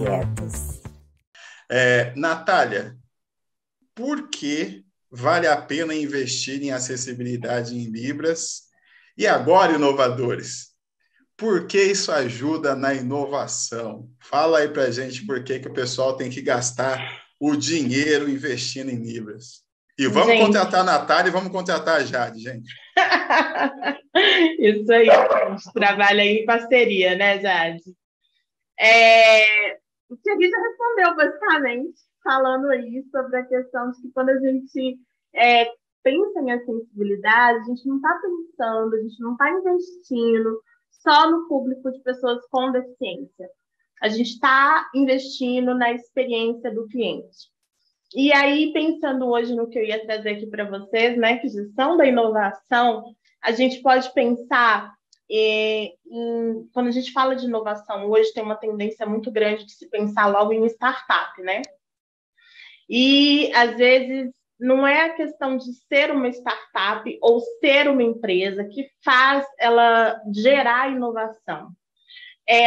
inquietos. Natália, por que vale a pena investir em acessibilidade em Libras? E agora, inovadores, por que isso ajuda na inovação? Fala aí para a gente por que o pessoal tem que gastar o dinheiro investindo em Libras. E vamos contratar a Natália e vamos contratar a Jade, gente. Isso aí, a gente trabalha aí em parceria, né, Jade? O que a gente já respondeu, basicamente, falando aí sobre a questão de que quando a gente pensa em acessibilidade, a gente não está pensando, a gente não está investindo só no público de pessoas com deficiência. A gente está investindo na experiência do cliente. E aí, pensando hoje no que eu ia trazer aqui para vocês, né, que gestão da inovação, a gente pode pensar quando a gente fala de inovação, hoje tem uma tendência muito grande de se pensar logo em startup, né? E, às vezes, não é a questão de ser uma startup ou ser uma empresa que faz ela gerar inovação.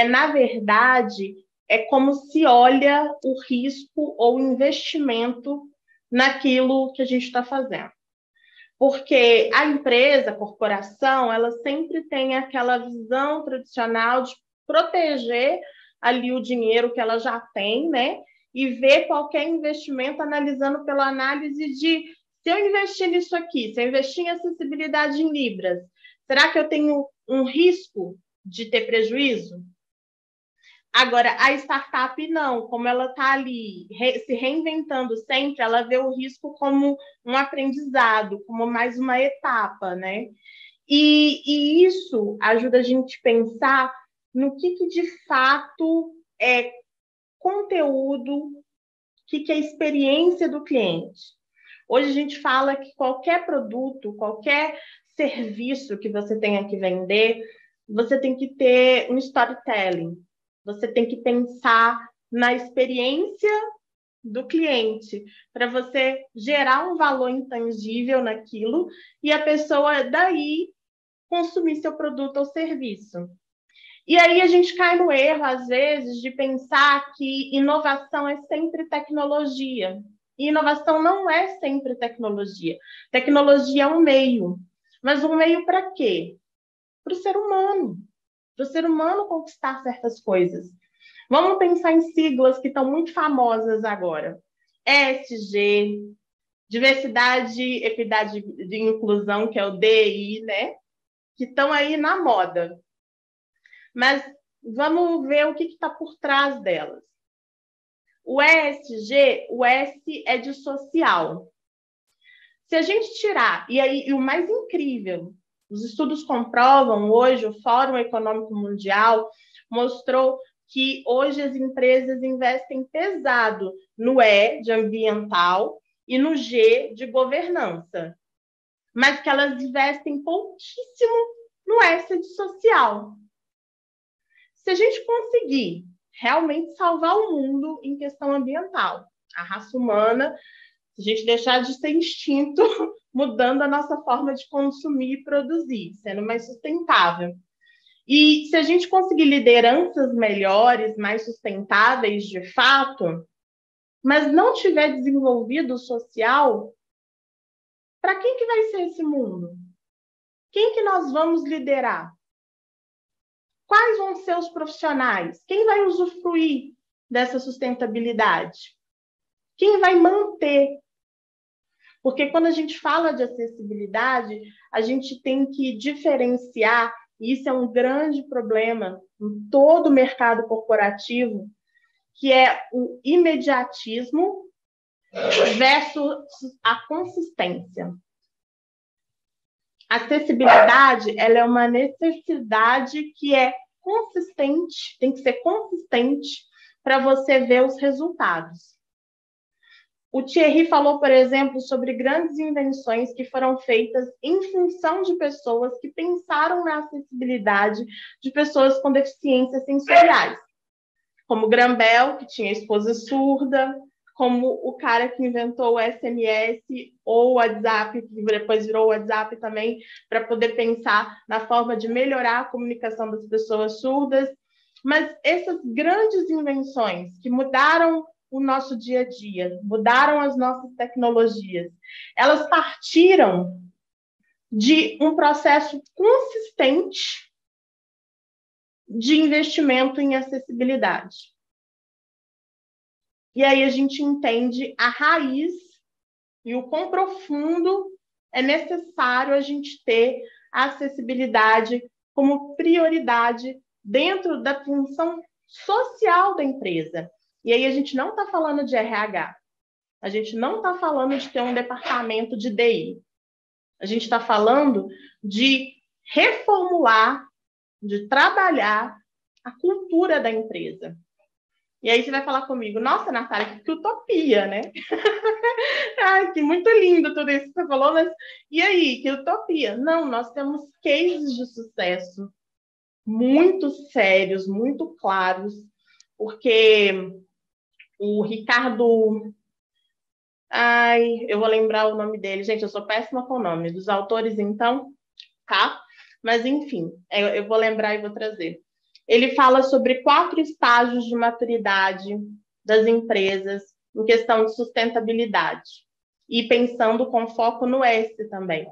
Na verdade, é como se olha o risco ou o investimento naquilo que a gente está fazendo. Porque a empresa, a corporação, ela sempre tem aquela visão tradicional de proteger ali o dinheiro que ela já tem, né? E ver qualquer investimento analisando pela análise de se eu investir nisso aqui, se eu investir em acessibilidade em Libras, será que eu tenho um risco de ter prejuízo? Agora, a startup não, como ela está ali se reinventando sempre, ela vê o risco como um aprendizado, como mais uma etapa, né? E isso ajuda a gente a pensar no que de fato é conteúdo, o que é experiência do cliente. Hoje a gente fala que qualquer produto, qualquer serviço que você tenha que vender, você tem que ter um storytelling. Você tem que pensar na experiência do cliente para você gerar um valor intangível naquilo e a pessoa daí consumir seu produto ou serviço. E aí a gente cai no erro, às vezes, de pensar que inovação é sempre tecnologia. E inovação não é sempre tecnologia. Tecnologia é um meio. Mas um meio para quê? Para o ser humano. Para o ser humano conquistar certas coisas. Vamos pensar em siglas que estão muito famosas agora. ESG, Diversidade, Equidade e Inclusão, que é o DI, né? Que estão aí na moda. Mas vamos ver o que está por trás delas. O ESG, o S é de social. Se a gente tirar, e o mais incrível, os estudos comprovam hoje, o Fórum Econômico Mundial mostrou que hoje as empresas investem pesado no E de ambiental e no G de governança, mas que elas investem pouquíssimo no S de social. Se a gente conseguir realmente salvar o mundo em questão ambiental, a raça humana, se a gente deixar de ser instinto, mudando a nossa forma de consumir e produzir, sendo mais sustentável. E se a gente conseguir lideranças melhores, mais sustentáveis de fato, mas não tiver desenvolvido o social, para quem que vai ser esse mundo? Quem que nós vamos liderar? Quais vão ser os profissionais? Quem vai usufruir dessa sustentabilidade? Quem vai manter? Porque quando a gente fala de acessibilidade, a gente tem que diferenciar, e isso é um grande problema em todo o mercado corporativo, que é o imediatismo versus a consistência. A acessibilidade, ela é uma necessidade que é consistente, tem que ser consistente para você ver os resultados. O Thierry falou, por exemplo, sobre grandes invenções que foram feitas em função de pessoas que pensaram na acessibilidade de pessoas com deficiências sensoriais, como Graham Bell, que tinha esposa surda, como o cara que inventou o SMS ou o WhatsApp, que depois virou o WhatsApp também, para poder pensar na forma de melhorar a comunicação das pessoas surdas. Mas essas grandes invenções que mudaram o nosso dia a dia, mudaram as nossas tecnologias, elas partiram de um processo consistente de investimento em acessibilidade. E aí a gente entende a raiz e o quão profundo é necessário a gente ter a acessibilidade como prioridade dentro da função social da empresa. E aí a gente não está falando de RH, a gente não está falando de ter um departamento de DI, a gente está falando de reformular, de trabalhar a cultura da empresa. E aí você vai falar comigo, nossa, Natália, que utopia, né? Ai, que muito lindo tudo isso que você falou, mas e aí, que utopia? Não, nós temos cases de sucesso muito sérios, muito claros, porque o Ricardo... Ai, eu vou lembrar o nome dele. Gente, eu sou péssima com o nome. Dos autores, então, tá? Mas, enfim, eu vou lembrar e vou trazer. Ele fala sobre 4 estágios de maturidade das empresas em questão de sustentabilidade. E pensando com foco no S também.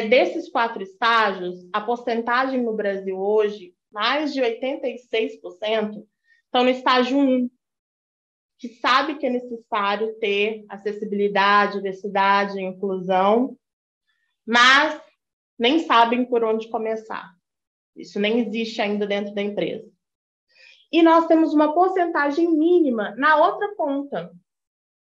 Desses 4 estágios, a porcentagem no Brasil hoje, mais de 86%, estão no estágio 1, que sabe que é necessário ter acessibilidade, diversidade, inclusão, mas nem sabem por onde começar. Isso nem existe ainda dentro da empresa. E nós temos uma porcentagem mínima na outra ponta,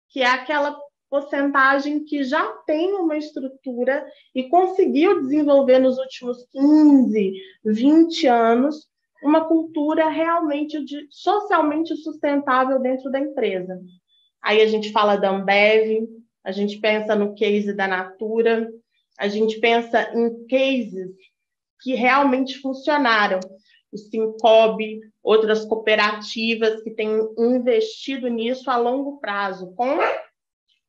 que é aquela porcentagem que já tem uma estrutura e conseguiu desenvolver nos últimos 15, 20 anos uma cultura realmente socialmente sustentável dentro da empresa. Aí a gente fala da Ambev, a gente pensa no case da Natura, a gente pensa em cases que realmente funcionaram. O Sincob, outras cooperativas que têm investido nisso a longo prazo, com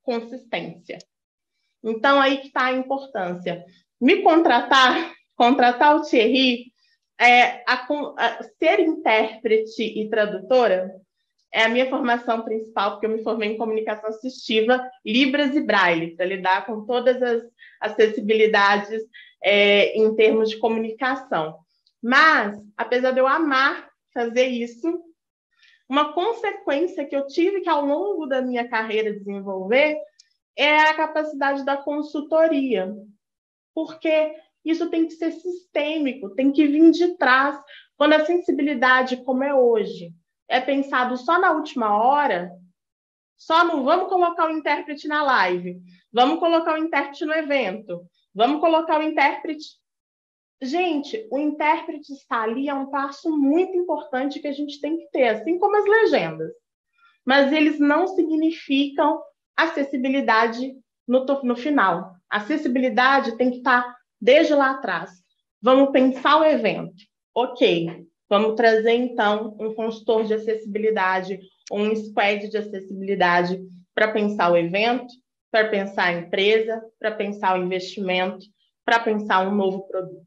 consistência. Então, aí que está a importância. Me contratar o Thierry, ser intérprete e tradutora é a minha formação principal, porque eu me formei em comunicação assistiva, Libras e Braille, para lidar com todas as acessibilidades em termos de comunicação. Mas, apesar de eu amar fazer isso, uma consequência que eu tive que, ao longo da minha carreira, desenvolver é a capacidade da consultoria, porque isso tem que ser sistêmico, tem que vir de trás. Quando a sensibilidade, como é hoje, é pensado só na última hora, só no vamos colocar o intérprete na live, vamos colocar o intérprete no evento, vamos colocar o intérprete... Gente, o intérprete está ali, é um passo muito importante que a gente tem que ter, assim como as legendas. Mas eles não significam acessibilidade no final. Acessibilidade tem que estar desde lá atrás. Vamos pensar o evento. Ok, vamos trazer, então, um consultor de acessibilidade, um squad de acessibilidade para pensar o evento, para pensar a empresa, para pensar o investimento, para pensar um novo produto.